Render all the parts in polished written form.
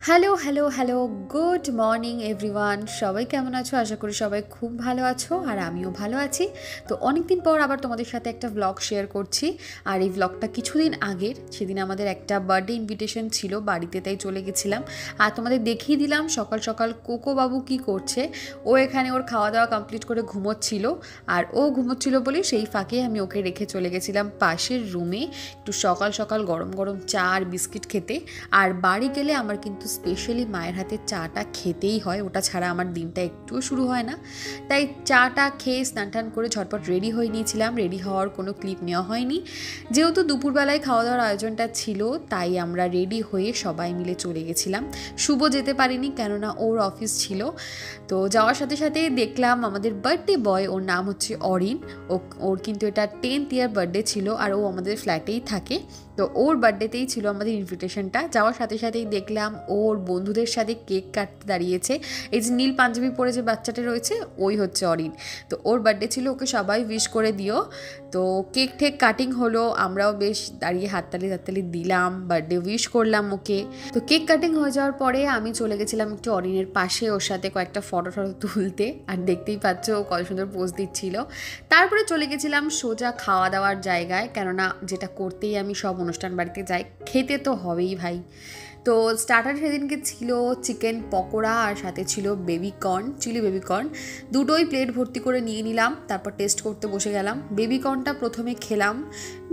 Hello, hello, hello. Good morning everyone. সবাই কেমন আছো? আশা করি সবাই খুব ভালো আছো আর আমিও ভালো আছি। তো অনেকদিন পর আবার তোমাদের সাথে একটা ভ্লগ শেয়ার করছি। আর এই ভ্লগটা কিছুদিন আগের। সেদিন আমাদের একটা বার্থডে ইনভিটেশন ছিল বাড়িতে, তাই চলে গেছিলাম। আর তোমাদের দেখিয়ে দিলাম সকাল সকাল কোকো বাবু কী করছে। ও এখানে ওর খাওয়া দাওয়া কমপ্লিট করে ঘুমোচ্ছিল। আর ও ঘুমোচ্ছিল বলে সেই ফাঁকে আমি ওকে রেখে চলে গেছিলাম পাশের রুমে একটু সকাল সকাল গরম গরম চা আর বিস্কিট খেতে। আর বাড়ি গেলে আমার কিন্তু স্পেশালি মায়ের হাতে চাটা খেতেই হয়, ওটা ছাড়া আমার দিনটা একটুও শুরু হয় না। তাই চাটা খেয়ে স্নান টান করে ঝটপট রেডি হয়ে নিয়েছিলাম। রেডি হওয়ার কোনো ক্লিপ নেওয়া হয়নি, যেহেতু দুপুরবেলায় খাওয়া দাওয়ার আয়োজনটা ছিল, তাই আমরা রেডি হয়ে সবাই মিলে চলে গেছিলাম। শুভ যেতে পারিনি, কেননা ওর অফিস ছিল। তো যাওয়ার সাথে সাথে দেখলাম আমাদের বার্থডে বয়, ওর নাম হচ্ছে অরিন। ওর কিন্তু এটা 10th ইয়ার বার্থডে ছিল, আর ও আমাদের ফ্ল্যাটেই থাকে। তো ওর বার্থডেতেই ছিল আমাদের ইনভিটেশনটা। যাওয়ার সাথে সাথেই দেখলাম ওর বন্ধুদের সাথে কেক কাটতে দাঁড়িয়েছে। এই যে নীল পাঞ্জাবি পরে যে বাচ্চাটা রয়েছে, ওই হচ্ছে অরিন। তো ওর বার্থডে ছিল, ওকে সবাই উইশ করে দিও। তো কেক ঠেক কাটিং হলো, আমরাও বেশ দাঁড়িয়ে হাততালি দিলাম, বার্থডে উইশ করলাম ওকে। তো কেক কাটিং হয়ে যাওয়ার পরে আমি চলে গেছিলাম একটু অরিনের পাশে, ওর সাথে কয়েকটা ফটো তুলতে। আর দেখতেই পাচ্ছ ও কত সুন্দর পোজ দিচ্ছিল। তারপরে চলে গেছিলাম সোজা খাওয়া দাওয়ার জায়গায়, কেননা যেটা করতেই আমি সব অনুষ্ঠান বাড়িতে যাই, খেতে তো হবেই ভাই। তো স্টার্টার সেদিনকে ছিল চিকেন পকোড়া, আর সাথে ছিল বেবিকর্ন, চিলি বেবিকর্ন। দুটোই প্লেট ভর্তি করে নিয়ে নিলাম, তারপর টেস্ট করতে বসে গেলাম। বেবিকর্নটা প্রথমে খেলাম।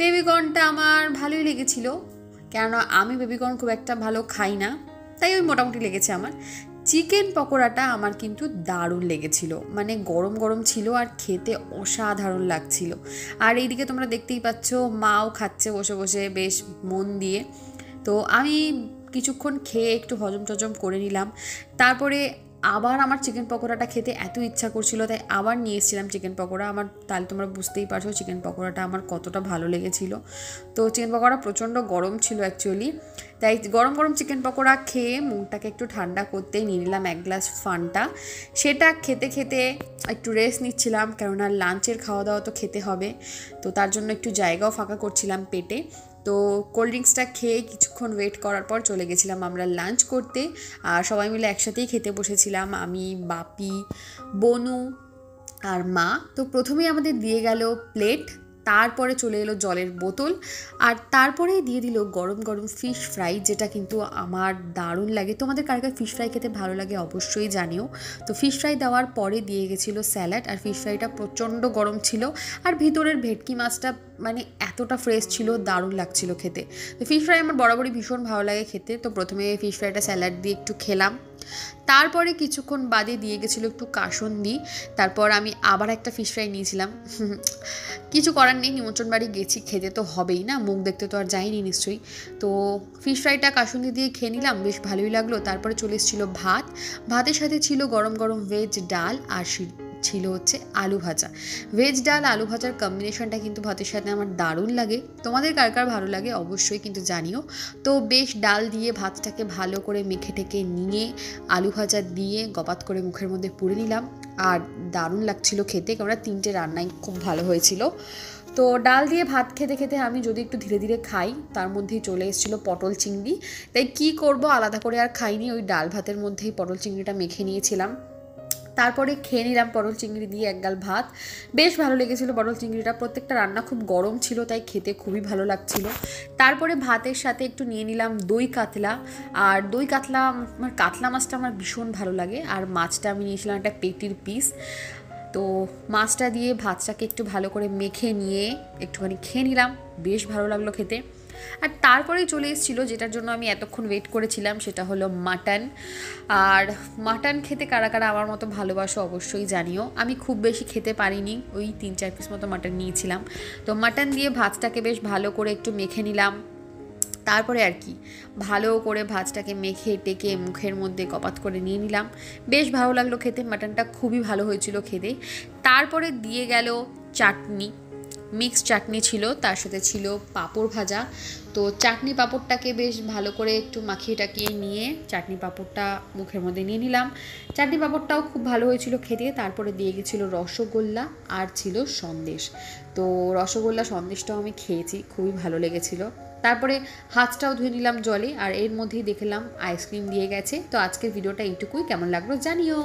বেবিকর্নটা আমার ভালোই লেগেছিল, কেননা আমি বেবিকর্ন খুব একটা ভালো খাই না, তাই ওই মোটামুটি লেগেছে আমার। চিকেন পকোড়াটা আমার কিন্তু দারুণ লেগেছিল, মানে গরম গরম ছিল আর খেতে অসাধারণ লাগছিল। আর এইদিকে তোমরা দেখতেই পাচ্ছ মাও খাচ্ছে বসে বসে বেশ মন দিয়ে। তো আমি কিছুক্ষণ খেয়ে একটু হজম টজম করে নিলাম। তারপরে আবার আমার চিকেন পকোড়াটা খেতে এত ইচ্ছা করছিল, তাই আবার নিয়ে এসেছিলাম চিকেন পকোড়া। আমার তাহলে তোমরা বুঝতেই পারছো চিকেন পকোড়াটা আমার কতটা ভালো লেগেছিল। তো চিকেন পকোড়া প্রচণ্ড গরম ছিল অ্যাকচুয়ালি, তাই গরম গরম চিকেন পকোড়া খেয়ে মুখটাকে একটু ঠান্ডা করতে নিয়ে নিলাম এক গ্লাস ফান্টা। সেটা খেতে খেতে একটু রেস্ট নিচ্ছিলাম, কেননা লাঞ্চের খাওয়া দাওয়া তো খেতে হবে। তো তার জন্য একটু জায়গাও ফাঁকা করছিলাম পেটে। তো কোল্ড ড্রিঙ্কসটা খেয়ে কিছুক্ষণ ওয়েট করার পর চলে গেছিলাম আমরা লাঞ্চ করতে। আর সবাই মিলে একসাথেই খেতে বসেছিলাম, আমি, বাপি, বনু আর মা। তো প্রথমেই আমাদের দিয়ে গেল প্লেট, তারপরে চলে এলো জলের বোতল, আর তারপরেই দিয়ে দিল গরম গরম ফিশ ফ্রাই, যেটা কিন্তু আমার দারুণ লাগে। তোমাদের কার কার ফিশ ফ্রাই খেতে ভালো লাগে অবশ্যই জানিও। তো ফিশ ফ্রাই দেওয়ার পরে দিয়ে গেছিলো স্যালাড, আর ফিশ ফ্রাইটা প্রচণ্ড গরম ছিল। আর ভিতরের ভেটকি মাছটা মানে এতটা ফ্রেশ ছিল, দারুণ লাগছিল খেতে। তো ফিশ ফ্রাই আমার বরাবরই ভীষণ ভালো লাগে খেতে। তো প্রথমে ফিশ ফ্রাইটা স্যালাড দিয়ে একটু খেলাম, তারপরে কিছুক্ষণ বাদে দিয়ে গেছিলো একটু কাসুন্দি। তারপর আমি আবার একটা ফিশ ফ্রাই নিয়েছিলাম। কিছু করার নেই, নিমন্ত্রণ বাড়ি গেছি, খেতে তো হবেই না, মুখ দেখতে তো আর যাইনি নিশ্চয়ই। তো ফিশ ফ্রাইটা কাসুন্দি দিয়ে খেয়ে নিলাম, বেশ ভালোই লাগলো। তারপরে চলে এসেছিলো ভাত, ভাতের সাথে ছিল গরম গরম ভেজ ডাল, আর ছিল হচ্ছে আলু ভাজা। ভেজ ডাল আলু ভাজার কম্বিনেশনটা কিন্তু ভাতের সাথে আমার দারুণ লাগে। তোমাদের কার কার ভালো লাগে অবশ্যই কিন্তু জানিও। তো বেশ ডাল দিয়ে ভাতটাকে ভালো করে মেখে টেকে নিয়ে আলু ভাজা দিয়ে গপাত করে মুখের মধ্যে পুরে নিলাম, আর দারুণ লাগছিল খেতে, কেননা 3টে রান্নাই খুব ভালো হয়েছিল। তো ডাল দিয়ে ভাত খেতে খেতে আমি যদি একটু ধীরে ধীরে খাই, তার মধ্যেই চলে এসেছিলো পটল চিংড়ি। তাই কি করব, আলাদা করে আর খাইনি, ওই ডাল ভাতের মধ্যেই পটল চিংড়িটা মেখে নিয়েছিলাম। তারপরে খেয়ে নিলাম পটল চিংড়ি দিয়ে এক গাল ভাত, বেশ ভালো লেগেছিলো পটল চিংড়িটা। প্রত্যেকটা রান্না খুব গরম ছিল, তাই খেতে খুবই ভালো লাগছিল। তারপরে ভাতের সাথে একটু নিয়ে নিলাম দই কাতলা, আর দই কাতলা আমার কাতলা মাছটা আমার ভীষণ ভালো লাগে। আর মাছটা আমি নিয়েছিলাম একটা পেটির পিস। তো মাছটা দিয়ে ভাতটাকে একটু ভালো করে মেখে নিয়ে একটুখানি খেয়ে নিলাম, বেশ ভালো লাগলো খেতে। আর তারপরেই চলে এসেছিলো যেটার জন্য আমি এতক্ষণ ওয়েট করেছিলাম, সেটা হলো মাটন। আর মাটন খেতে কারা কারা আমার মতো ভালোবাসো অবশ্যই জানিও। আমি খুব বেশি খেতে পারিনি, ওই 3-4 পিস মতো মাটন নিয়েছিলাম। তো মাটন দিয়ে ভাতটাকে বেশ ভালো করে একটু মেখে নিলাম। তারপরে আর কি ভালো করে ভাতটাকে মেখে টেকে মুখের মধ্যে কপাত করে নিয়ে নিলাম, বেশ ভালো লাগলো খেতে। মাটনটা খুবই ভালো হয়েছিল খেতে। তারপরে দিয়ে গেল চাটনি, মিক্স চাটনি ছিল, তার সাথে ছিল পাঁপড় ভাজা। তো চাটনি পাঁপড়টাকে বেশ ভালো করে একটু মাখিয়ে টাকিয়ে নিয়ে চাটনি পাঁপড়টা মুখের মধ্যে নিয়ে নিলাম। চাটনি পাঁপড়টাও খুব ভালো হয়েছিল খেতে। তারপরে দিয়ে গেছিলো রসগোল্লা, আর ছিল সন্দেশ। তো রসগোল্লা সন্দেশটাও আমি খেয়েছি, খুবই ভালো লেগেছিলো। তারপরে হাতটাও ধুয়ে নিলাম জলে, আর এর মধ্যেই দেখলাম আইসক্রিম দিয়ে গেছে। তো আজকের ভিডিওটা এইটুকুই, কেমন লাগলো জানিও।